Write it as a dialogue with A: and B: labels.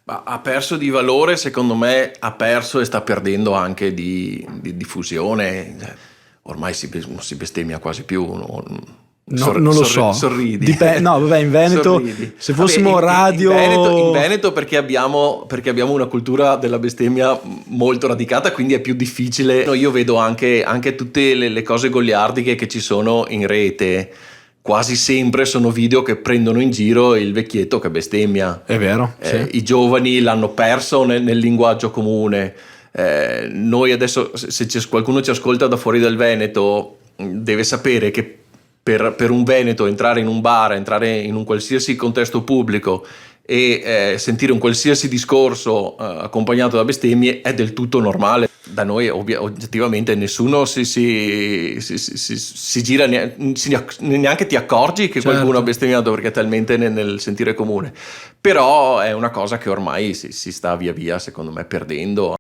A: Ma ha perso di valore, secondo me ha perso e sta perdendo anche di diffusione. Ormai non si bestemmia quasi più.
B: No, non lo so.
A: Sorridi.
B: No, vabbè, in Veneto,
A: Sorridi.
B: se fossimo
A: Vabbè,
B: radio...
A: in Veneto perché abbiamo una cultura della bestemmia molto radicata, quindi è più difficile. No, io vedo anche tutte le cose goliardiche che ci sono in rete. Quasi sempre sono video che prendono in giro il vecchietto che bestemmia.
B: È vero, sì.
A: I giovani l'hanno perso nel linguaggio comune. Noi adesso, se qualcuno ci ascolta da fuori del Veneto, deve sapere che per un veneto entrare in un bar, entrare in un qualsiasi contesto pubblico e sentire un qualsiasi discorso accompagnato da bestemmie è del tutto normale. Da noi oggettivamente nessuno si gira, neanche ti accorgi che qualcuno ha bestemmiato, perché è talmente nel sentire comune. Però è una cosa che ormai si sta via via, secondo me, perdendo.